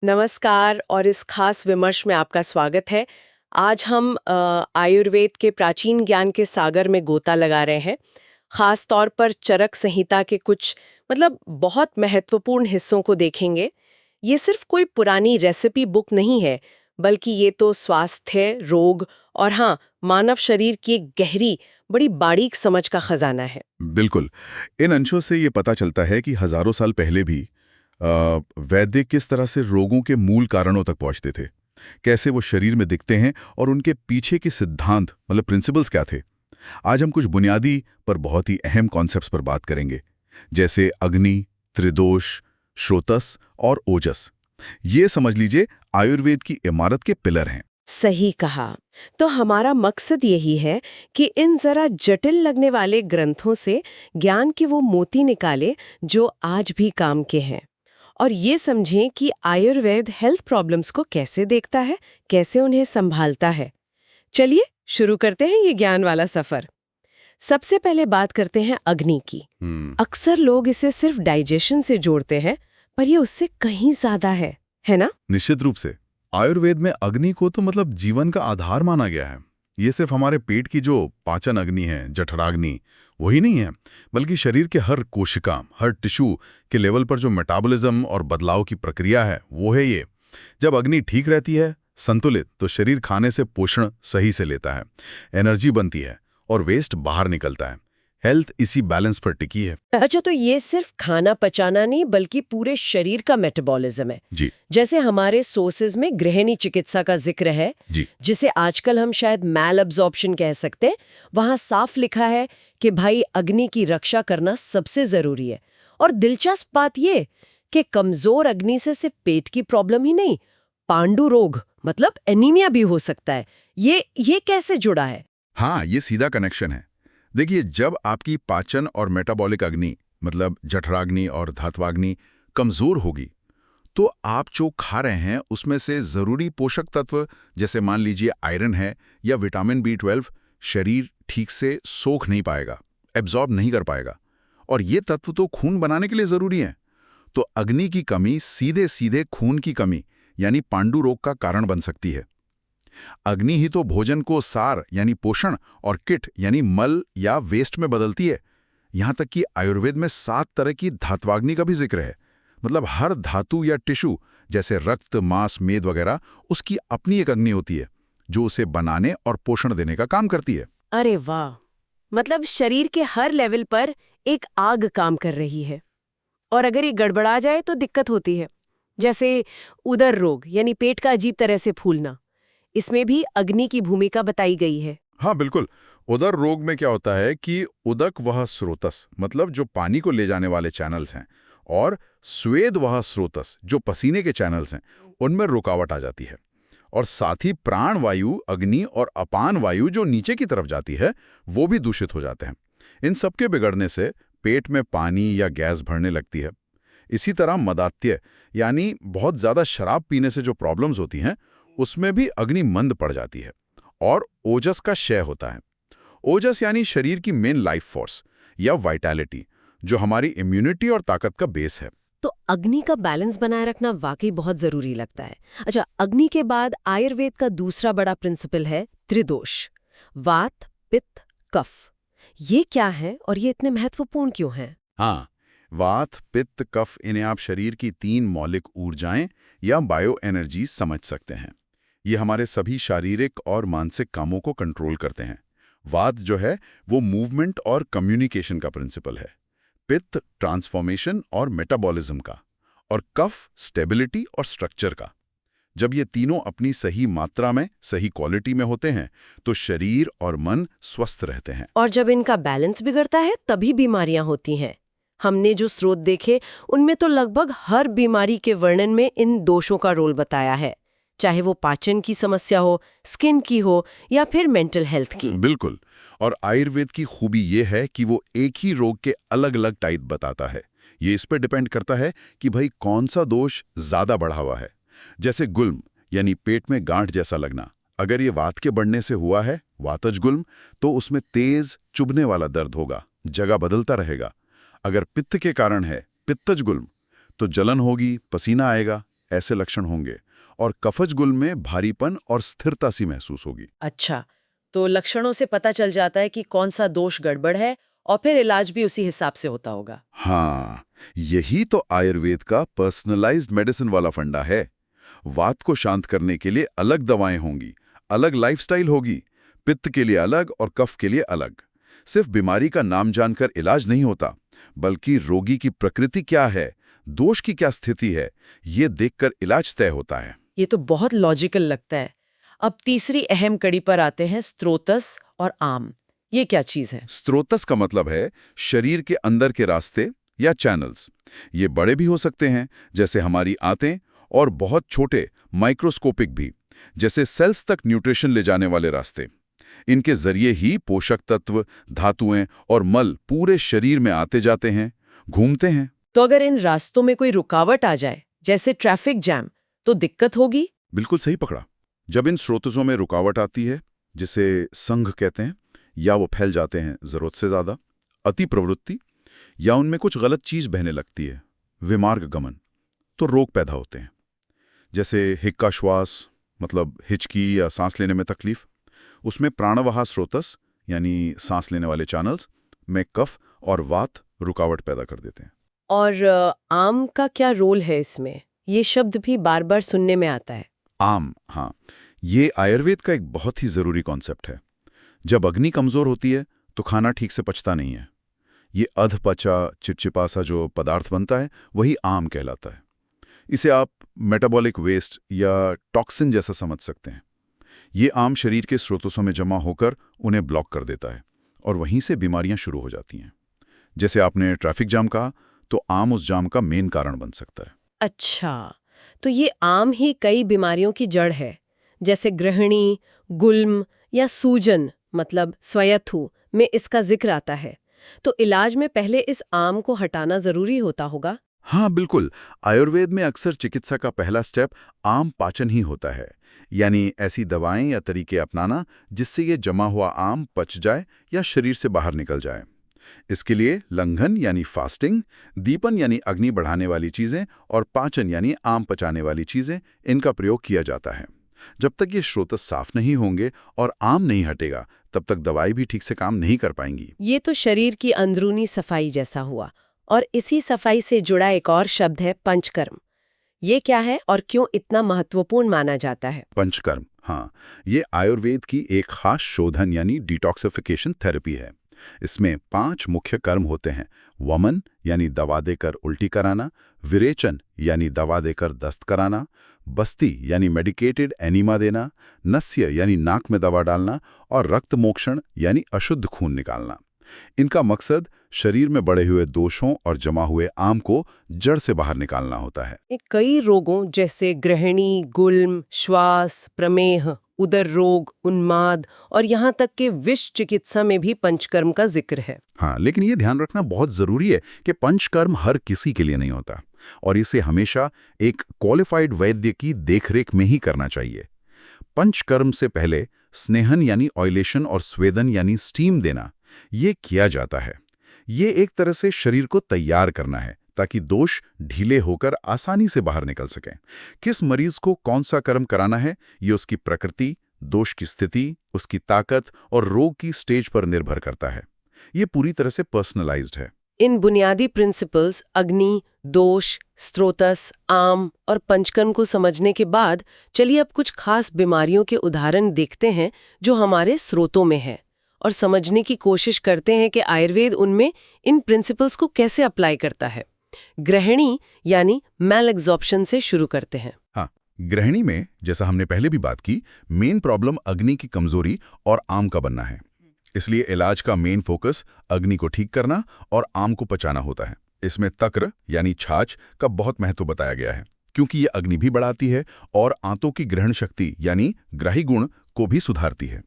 नमस्कार और इस खास विमर्श में आपका स्वागत है। आज हम आयुर्वेद के प्राचीन ज्ञान के सागर में गोता लगा रहे हैं। खास तौर पर चरक संहिता के कुछ बहुत महत्वपूर्ण हिस्सों को देखेंगे। ये सिर्फ कोई पुरानी रेसिपी बुक नहीं है, बल्कि ये तो स्वास्थ्य, रोग और हाँ, मानव शरीर की एक गहरी, बड़ी बारीक समझ का खजाना है। बिल्कुल। इन अंशों से ये पता चलता है कि हजारों साल पहले भी वैद्य किस तरह से रोगों के मूल कारणों तक पहुंचते थे, कैसे वो शरीर में दिखते हैं और उनके पीछे के सिद्धांत प्रिंसिपल्स क्या थे। आज हम कुछ बुनियादी पर बहुत ही अहम कॉन्सेप्ट्स पर बात करेंगे, जैसे अग्नि, त्रिदोष, श्रोतस और ओजस। ये समझ लीजिए आयुर्वेद की इमारत के पिलर हैं। सही कहा। तो हमारा मकसद यही है कि इन जरा जटिल लगने वाले ग्रंथों से ज्ञान के वो मोती निकाले जो आज भी काम के हैं, और ये समझें कि आयुर्वेद हेल्थ प्रॉब्लम्स को कैसे देखता है, कैसे उन्हें संभालता है। चलिए शुरू करते हैं ये ज्ञान वाला सफर। सबसे पहले बात करते हैं अग्नि की। अक्सर लोग इसे सिर्फ डाइजेशन से जोड़ते हैं, पर ये उससे कहीं ज्यादा है ना? निश्चित रूप से आयुर्वेद में अग्नि को तो जीवन का आधार माना गया है। ये सिर्फ हमारे पेट की जो पाचन अग्नि है, जठराग्नि, वही नहीं है, बल्कि शरीर के हर कोशिका, हर टिश्यू के लेवल पर जो मेटाबॉलिज्म और बदलाव की प्रक्रिया है, वो है ये। जब अग्नि ठीक रहती है, संतुलित, तो शरीर खाने से पोषण सही से लेता है, एनर्जी बनती है और वेस्ट बाहर निकलता है। हेल्थ इसी बैलेंस पर टिकी है। अच्छा, तो ये सिर्फ खाना पचाना नहीं, बल्कि पूरे शरीर का मेटाबॉलिज्म है। जी जैसे हमारे सोर्सेज में गृहिणी चिकित्सा का जिक्र है, जी जिसे आजकल हम शायद मैल अब्जॉर्प्शन कह सकते हैं। वहां साफ लिखा है कि भाई अग्नि की रक्षा करना सबसे जरूरी है। और दिलचस्प बात ये कि कमजोर अग्नि से सिर्फ पेट की प्रॉब्लम ही नहीं, पांडु रोग एनीमिया भी हो सकता है। ये कैसे जुड़ा है? हाँ, ये सीधा कनेक्शन है। देखिए, जब आपकी पाचन और मेटाबॉलिक अग्नि जठराग्नि और धात्वाग्नि कमजोर होगी, तो आप जो खा रहे हैं उसमें से जरूरी पोषक तत्व, जैसे मान लीजिए आयरन है या विटामिन B12, शरीर ठीक से सोख नहीं पाएगा, एब्जॉर्ब नहीं कर पाएगा। और ये तत्व तो खून बनाने के लिए जरूरी हैं। तो अग्नि की कमी सीधे सीधे खून की कमी यानी पांडु रोग का कारण बन सकती है। अग्नि ही तो भोजन को सार यानी पोषण और किट यानी मल या वेस्ट में बदलती है। यहां तक कि आयुर्वेद में 7 तरह की धात्वाग्नि का भी जिक्र है। हर धातु या टिश्यू, जैसे रक्त, मांस, मेद वगैरह, उसकी अपनी एक अग्नि होती है जो उसे बनाने और पोषण देने का काम करती है। अरे वाह! शरीर के हर लेवल पर एक आग काम कर रही है, और अगर ये गड़बड़ा जाए तो दिक्कत होती है। जैसे उदर रोग यानी पेट का अजीब तरह से फूलना, इसमें भी अग्नि की भूमिका बताई गई है। हाँ बिल्कुल। उदर रोग में क्या होता है कि उदक वह स्रोतस, जो पानी को ले जाने वाले चैनल्स हैं, और स्वेद वह स्रोतस, जो पसीने के चैनल्स हैं, उनमें रुकावट आ जाती है। और साथ ही प्राण वायु, अग्नि और अपान वायु जो नीचे की तरफ जाती है, वो भी दूषित हो जाते हैं। इन सबके बिगड़ने से पेट में पानी या गैस भरने लगती है। इसी तरह मदात्य यानी बहुत ज्यादा शराब पीने से जो प्रॉब्लम्स होती हैं, उसमें भी अग्नि मंद पड़ जाती है और ओजस का क्षय होता है। ओजस यानी शरीर की मेन लाइफ फोर्स या वाइटैलिटी, जो हमारी इम्यूनिटी और ताकत का बेस है। तो अग्नि का बैलेंस बनाए रखना वाकई बहुत जरूरी लगता है। अच्छा, अग्नि के बाद आयुर्वेद का दूसरा बड़ा प्रिंसिपल है त्रिदोष: वात, पित्त, कफ। ये क्या है और ये इतने महत्वपूर्ण क्यों हैं? हाँ, वात, पित्त, कफ, इन्हें आप शरीर की 3 मौलिक ऊर्जाएं या बायो एनर्जी समझ सकते हैं। ये हमारे सभी शारीरिक और मानसिक कामों को कंट्रोल करते हैं। वात जो है वो मूवमेंट और कम्युनिकेशन का प्रिंसिपल है, पित्त ट्रांसफॉर्मेशन और मेटाबॉलिज्म का, और कफ स्टेबिलिटी और स्ट्रक्चर का। जब ये तीनों अपनी सही मात्रा में, सही क्वालिटी में होते हैं, तो शरीर और मन स्वस्थ रहते हैं। और जब इनका बैलेंस बिगड़ता है तभी बीमारियां होती हैं। हमने जो स्रोत देखे उनमें तो लगभग हर बीमारी के वर्णन में इन दोषों का रोल बताया है, चाहे वो पाचन की समस्या हो, स्किन की हो या फिर मेंटल हेल्थ की। बिल्कुल। और आयुर्वेद की खूबी ये है कि वो एक ही रोग के अलग अलग टाइप बताता है। ये इस पर डिपेंड करता है कि भाई कौन सा दोष ज्यादा बढ़ा हुआ है। जैसे गुल्म यानी पेट में गांठ जैसा लगना, अगर ये वात के बढ़ने से हुआ है, वातज गुल्म, तो उसमें तेज चुभने वाला दर्द होगा, जगह बदलता रहेगा। अगर पित्त के कारण है, पित्तज गुल्म, तो जलन होगी, पसीना आएगा, ऐसे लक्षण होंगे और कफज गुल में भारीपन और स्थिरता सी महसूस होगी। अच्छा, तो लक्षणों से पता चल जाता है कि कौन सा दोष गड़बड़ है और फिर इलाज भी उसी हिसाब से होता होगा। हाँ, यही तो आयुर्वेद का पर्सनलाइज्ड मेडिसिन वाला फंडा है। वात को शांत करने के लिए अलग दवाएं होंगी, अलग लाइफस्टाइल होगी, पित्त के लिए अलग और कफ के लिए अलग। सिर्फ बीमारी का नाम जानकर इलाज नहीं होता, बल्कि रोगी की प्रकृति क्या है, दोष की क्या स्थिति है, ये देखकर इलाज तय होता है। ये तो बहुत लॉजिकल लगता है। अब तीसरी अहम कड़ी पर आते हैं, स्त्रोतस और आम। ये क्या चीज है? स्त्रोतस का मतलब है शरीर के अंदर के रास्ते या चैनल्स। ये बड़े भी हो सकते हैं, जैसे हमारी आंतें, और बहुत छोटे, माइक्रोस्कोपिक भी, जैसे सेल्स तक न्यूट्रिशन ले जाने वाले रास्ते। इनके जरिए ही पोषक तत्व, धातुएं और मल पूरे शरीर में आते जाते हैं, घूमते हैं। तो अगर इन रास्तों में कोई रुकावट आ जाए, जैसे ट्रैफिक जैम, तो दिक्कत होगी? बिल्कुल सही पकड़ा। जब इन स्रोतों में रुकावट आती है, जिसे संघ कहते हैं, या वो फैल जाते हैं जरूरत से ज्यादा, अति प्रवृत्ति, या उनमें कुछ गलत चीज बहने लगती है, विमार्ग गमन, तो रोग पैदा होते हैं। जैसे हिक्का श्वास, मतलब हिचकी या सांस लेने में तकलीफ, उसमें प्राणवाह स्रोतस यानी सांस लेने वाले चैनल्स में कफ और वात रुकावट पैदा कर देते हैं। और आम का क्या रोल है इसमें? ये शब्द भी बार बार सुनने में आता है। आम, हाँ, ये आयुर्वेद का एक बहुत ही जरूरी कॉन्सेप्ट है। जब अग्नि कमजोर होती है तो खाना ठीक से पचता नहीं है। ये अधपचा, चिपचिपा सा जो पदार्थ बनता है, वही आम कहलाता है। इसे आप मेटाबॉलिक वेस्ट या टॉक्सिन जैसा समझ सकते हैं। ये आम शरीर के स्रोतों में जमा होकर उन्हें ब्लॉक कर देता है और वहीं से बीमारियां शुरू हो जाती हैं। जैसे आपने ट्रैफिक जाम कहा, तो आम उस जाम का मेन कारण बन सकता है। अच्छा, तो ये आम ही कई बीमारियों की जड़ है, जैसे गृहिणी, गुल्म या सूजन मतलब स्वायत्थु में इसका जिक्र आता है। तो इलाज में पहले इस आम को हटाना जरूरी होता होगा? हाँ बिल्कुल। आयुर्वेद में अक्सर चिकित्सा का पहला स्टेप आम पाचन ही होता है, यानी ऐसी दवाएं या तरीके अपनाना जिससे ये जमा हुआ आम पच जाए या शरीर से बाहर निकल जाए। इसके लिए लंघन यानी फास्टिंग, दीपन यानी अग्नि बढ़ाने वाली चीजें, और पाचन यानी आम पचाने वाली चीजें, इनका प्रयोग किया जाता है। जब तक ये स्रोत साफ नहीं होंगे और आम नहीं हटेगा, तब तक दवाई भी ठीक से काम नहीं कर पाएंगी। ये तो शरीर की अंदरूनी सफाई जैसा हुआ। और इसी सफाई से जुड़ा एक और शब्द है पंचकर्म। ये क्या है और क्यों इतना महत्वपूर्ण माना जाता है? पंचकर्म, हाँ, ये आयुर्वेद की एक खास शोधन यानी डिटॉक्सिफिकेशन थेरेपी है। इसमें 5 मुख्य कर्म होते हैं। वमन यानी दवा देकर उल्टी कराना, विरेचन यानी दवा देकर दस्त कराना, बस्ती यानी मेडिकेटेड एनीमा देना, नस्य यानी नाक में दवा डालना, और रक्त मोक्षण यानी अशुद्ध खून निकालना। इनका मकसद शरीर में बढ़े हुए दोषों और जमा हुए आम को जड़ से बाहर निकालना होता है। कई रोगों जैसे गृहिणी, गुल्म, श्वास, प्रमेह, उदर रोग, उन्माद और यहाँ तक कि विष चिकित्सा में भी पंचकर्म का जिक्र है। हाँ, लेकिन ये ध्यान रखना बहुत जरूरी है कि पंचकर्म हर किसी के लिए नहीं होता, और इसे हमेशा एक क्वालिफाइड वैद्य की देखरेख में ही करना चाहिए। पंचकर्म से पहले स्नेहन यानी ऑयलेशन और स्वेदन यानी स्टीम देना, ये किया जाता है। ये एक तरह से शरीर को तैयार करना है ताकि दोष ढीले होकर आसानी से बाहर निकल सकें। किस मरीज को कौन सा कर्म कराना है, ये उसकी प्रकृति, दोष की स्थिति, उसकी ताकत और रोग की स्टेज पर निर्भर करता है। ये पूरी तरह से पर्सनलाइज्ड है। इन बुनियादी प्रिंसिपल्स अग्नि, दोष, स्त्रोतस, आम और पंचकर्म को समझने के बाद चलिए अब कुछ खास बीमारियों के उदाहरण देखते हैं जो हमारे स्रोतों में है, और समझने की कोशिश करते हैं कि आयुर्वेद उनमें इन प्रिंसिपल्स को कैसे अप्लाई करता है। गृहिणी यानी मैल एब्जॉर्प्शन से शुरू करते हैं। हाँ, गृहिणी में जैसा हमने पहले भी बात की, मेन प्रॉब्लम अग्नि की कमजोरी और आम का बनना है। इसलिए इलाज का मेन फोकस अग्नि को ठीक करना और आम को पचाना होता है। इसमें तक्र यानी छाछ का बहुत महत्व बताया गया है, क्योंकि ये अग्नि भी बढ़ाती है और आंतों की ग्रहण शक्ति यानी ग्राही गुण को भी सुधारती है।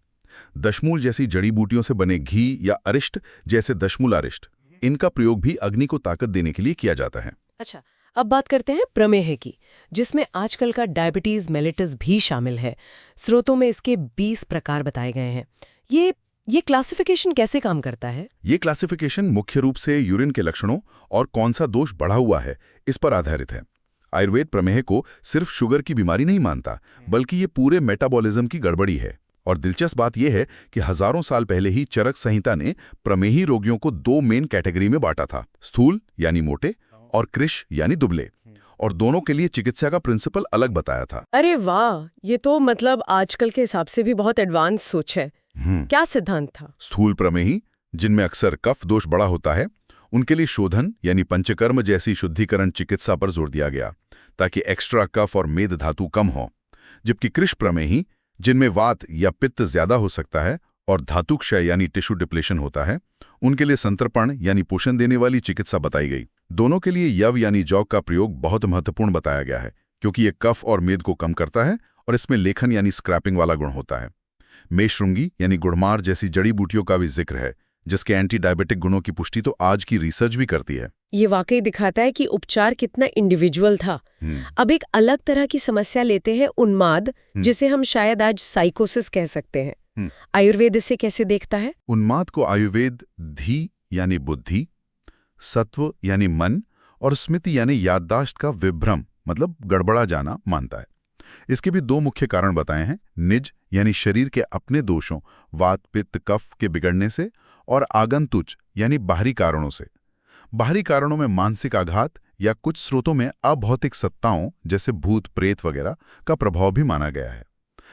दशमूल जैसी जड़ी बूटियों से बने घी या अरिष्ट जैसे दशमूल अरिष्ट, इनका प्रयोग भी अग्नि को ताकत देने के लिए किया जाता है। अच्छा, अब बात करते हैं प्रमेह की, जिसमें आजकल का डायबिटीज मेलिटस भी शामिल है। स्रोतों में इसके 20 प्रकार बताए गए हैं। ये क्लासिफिकेशन कैसे काम करता है? ये क्लासिफिकेशन मुख्य रूप से यूरिन के लक्षणों और कौन सा दोष बढ़ा हुआ है, इस पर आधारित है। आयुर्वेद प्रमेह को सिर्फ शुगर की बीमारी नहीं मानता, बल्कि ये पूरे मेटाबॉलिज्म की गड़बड़ी है। और दिलचस्प बात यह है कि हजारों साल पहले ही चरक संहिता ने प्रमेही रोगियों को 2 मेन कैटेगरी में बांटा था, स्थूल यानी मोटे और कृश यानी दुबले, और दोनों के लिए चिकित्सा का प्रिंसिपल अलग बताया था। अरे वाह, ये तो मतलब आजकल के हिसाब से भी बहुत एडवांस सोच है। क्या सिद्धांत था? स्थूल प्रमेही, जिनमें अक्सर कफ दोष बड़ा होता है, उनके लिए शोधन यानी पंचकर्म जैसी शुद्धिकरण चिकित्सा पर जोर दिया गया, ताकि एक्स्ट्रा कफ और मेद धातु कम हो। जबकि कृश प्रमेही, जिनमें वात या पित्त ज्यादा हो सकता है और धातु क्षय यानी टिश्यू डिप्लेशन होता है, उनके लिए संतर्पण यानी पोषण देने वाली चिकित्सा बताई गई। दोनों के लिए यव यानी जौ का प्रयोग बहुत महत्वपूर्ण बताया गया है, क्योंकि ये कफ और मेद को कम करता है और इसमें लेखन यानी स्क्रैपिंग वाला गुण होता है। मेषशृंगी यानी गुड़मार जैसी जड़ी बूटियों का भी जिक्र है, जिसके एंटी डायबिटिक गुणों की पुष्टि तो आज की रिसर्च भी करती है। ये वाकई दिखाता है कि उपचार कितना इंडिविजुअल था। अब एक अलग तरह की समस्या लेते हैं, उन्माद, जिसे हम शायद आज साइकोसिस कह सकते हैं। आयुर्वेद इसे कैसे देखता है? उन्माद को आयुर्वेद धी यानी बुद्धि, सत्व यानी मन और स्मृति यानी याददाश्त का विभ्रम मतलब गड़बड़ा जाना मानता है। इसके भी 2 मुख्य कारण बताए हैं, निज यानी शरीर के अपने दोषों, वात पित्त कफ के बिगड़ने से, और आगंतुच यानी बाहरी कारणों से। बाहरी कारणों में मानसिक आघात या कुछ स्रोतों में अभौतिक सत्ताओं जैसे भूत प्रेत वगैरह का प्रभाव भी माना गया है।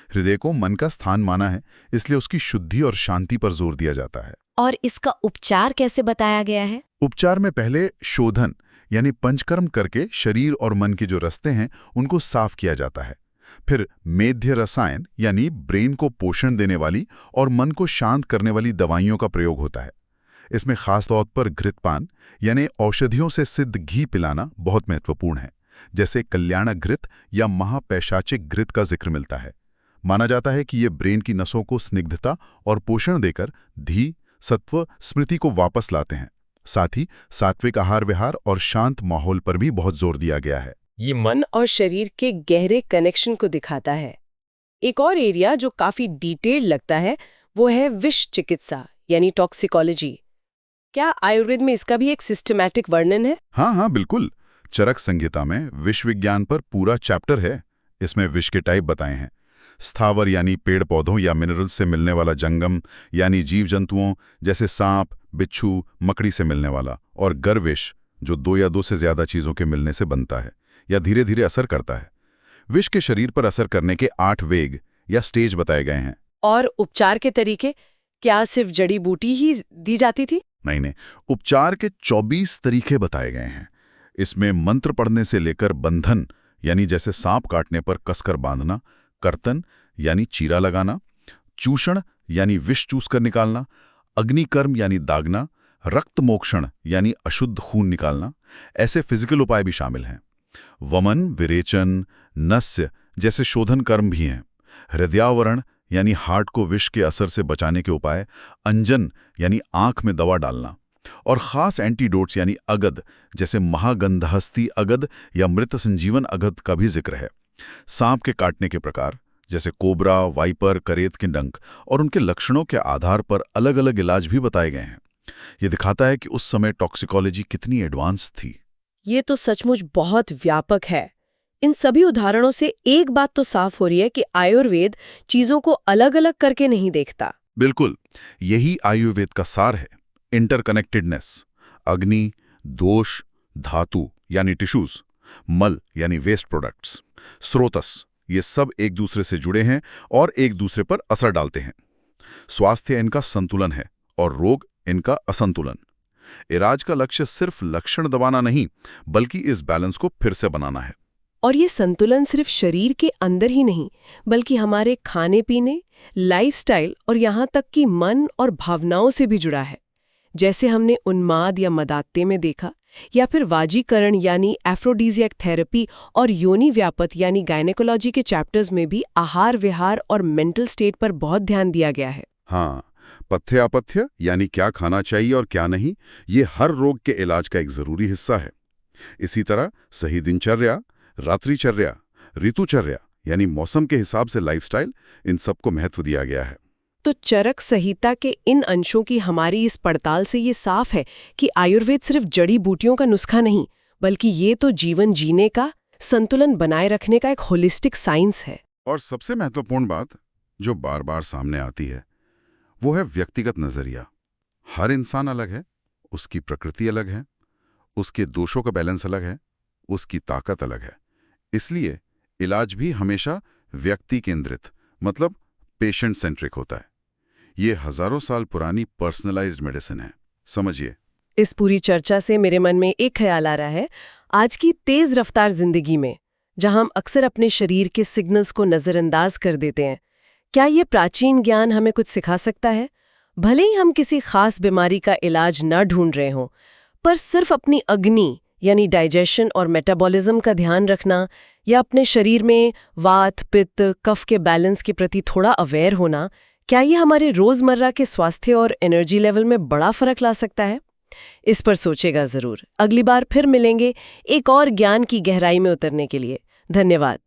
हृदय को मन का स्थान माना है, इसलिए उसकी शुद्धि और शांति पर जोर दिया जाता है। और इसका उपचार कैसे बताया गया है? उपचार में पहले शोधन यानी पंचकर्म करके शरीर और मन के जो रास्ते हैं उनको साफ किया जाता है। फिर मेध्य रसायन यानी ब्रेन को पोषण देने वाली और मन को शांत करने वाली दवाइयों का प्रयोग होता है। इसमें खास तौर पर घृतपान यानी औषधियों से सिद्ध घी पिलाना बहुत महत्वपूर्ण है, जैसे कल्याणक घृत या महापैशाचिक घृत का जिक्र मिलता है। माना जाता है कि ये ब्रेन की नसों को स्निग्धता और पोषण देकर धी सत्व स्मृति को वापस लाते हैं। साथ ही सात्विक आहार विहार और शांत माहौल पर भी बहुत जोर दिया गया है। ये मन और शरीर के गहरे कनेक्शन को दिखाता है। एक और एरिया जो काफी डिटेल लगता है वो है विष चिकित्सा यानी टॉक्सिकोलॉजी। क्या आयुर्वेद में इसका भी एक सिस्टमैटिक वर्णन है? हाँ, बिल्कुल। चरक संहिता में विष विज्ञान पर पूरा चैप्टर है। इसमें विष के टाइप बताए हैं। स्थावर यानी पेड़ पौधों या मिनरल से मिलने वाला, जंगम यानी जीव जंतुओं जैसे सांप बिच्छू मकड़ी से मिलने वाला, और गर्विष जो 2 या 2 से ज्यादा चीजों के मिलने से बनता है या धीरे धीरे असर करता है। विष के शरीर पर असर करने के 8 वेग या स्टेज बताए गए हैं। और उपचार के तरीके क्या सिर्फ जड़ी बूटी ही दी जाती थी? नहीं, उपचार के 24 तरीके बताए गए हैं। इसमें मंत्र पढ़ने से लेकर बंधन यानी जैसे सांप काटने पर कसकर बांधना, कर्तन यानी चीरा लगाना, चूषण यानी विष चूस कर निकालना, अग्निकर्म यानी दागना, रक्त मोक्षण यानी अशुद्ध खून निकालना, ऐसे फिजिकल उपाय भी शामिल हैं। वमन विरेचन नस्य जैसे शोधन कर्म भी हैं। हृदयावरण यानी हार्ट को विष के असर से बचाने के उपाय, अंजन यानी आंख में दवा डालना, और खास एंटीडोट्स यानी अगध जैसे महागंधहस्ती अगध या मृत संजीवन अगध का भी जिक्र है। सांप के काटने के प्रकार जैसे कोबरा, वाइपर, करेत के डंक और उनके लक्षणों के आधार पर अलग अलग इलाज भी बताए गए हैं। ये दिखाता है कि उस समय टॉक्सिकोलॉजी कितनी एडवांस थी। ये तो सचमुच बहुत व्यापक है। इन सभी उदाहरणों से एक बात तो साफ हो रही है कि आयुर्वेद चीजों को अलग अलग करके नहीं देखता। बिल्कुल, यही आयुर्वेद का सार है। इंटरकनेक्टेडनेस, अग्नि, दोष, धातु यानी टिश्यूज, मल यानी वेस्ट प्रोडक्ट्स, स्रोतस, ये सब एक दूसरे से जुड़े हैं और एक दूसरे पर असर डालते हैं। स्वास्थ्य इनका संतुलन है और रोग इनका असंतुलन। इलाज का लक्ष्य सिर्फ लक्षण दबाना नहीं, बल्कि इस बैलेंस को फिर से बनाना है। और ये संतुलन सिर्फ शरीर के अंदर ही नहीं, बल्कि हमारे खाने पीने, लाइफस्टाइल और यहाँ तक कि मन और भावनाओं से भी जुड़ा है। जैसे हमने उन्माद या मदात्ते में देखा, या फिर वाजीकरण यानी एफ्रोडीजियक थेरेपी और योनि व्यापत यानी गायनेकोलॉजी के चैप्टर्स में भी आहार विहार और मेंटल स्टेट पर बहुत ध्यान दिया गया है। हाँ, पथ्य अपथ्य यानी क्या खाना चाहिए और क्या नहीं, ये हर रोग के इलाज का एक जरूरी हिस्सा है। इसी तरह सही दिनचर्या, रात्रिचर्या, ऋतुचर्या यानी मौसम के हिसाब से लाइफस्टाइल, इन सबको महत्व दिया गया है। तो चरक संहिता के इन अंशों की हमारी इस पड़ताल से ये साफ है कि आयुर्वेद सिर्फ जड़ी बूटियों का नुस्खा नहीं, बल्कि ये तो जीवन जीने का, संतुलन बनाए रखने का एक होलिस्टिक साइंस है। और सबसे महत्वपूर्ण बात जो बार बार सामने आती है वो है व्यक्तिगत नजरिया। हर इंसान अलग है, उसकी प्रकृति अलग है, उसके दोषों का बैलेंस अलग है, उसकी ताकत अलग है। इसलिए इलाज भी हमेशा व्यक्ति केंद्रित मतलब पेशेंट सेंट्रिक होता है। ये हजारों साल पुरानी पर्सनलाइज्ड मेडिसिन है, समझिए। इस पूरी चर्चा से मेरे मन में एक ख्याल आ रहा है, आज की तेज रफ्तार जिंदगी में जहां हम अक्सर अपने शरीर के सिग्नल्स को नजरअंदाज कर देते हैं, क्या ये प्राचीन ज्ञान हमें कुछ सिखा सकता है? भले ही हम किसी खास बीमारी का इलाज न ढूंढ रहे हों, पर सिर्फ अपनी अग्नि यानी डाइजेशन और मेटाबॉलिज्म का ध्यान रखना या अपने शरीर में वात, पित्त, कफ के बैलेंस के प्रति थोड़ा अवेयर होना, क्या ये हमारे रोजमर्रा के स्वास्थ्य और एनर्जी लेवल में बड़ा फर्क ला सकता है? इस पर सोचेगा जरूर। अगली बार फिर मिलेंगे एक और ज्ञान की गहराई में उतरने के लिए। धन्यवाद।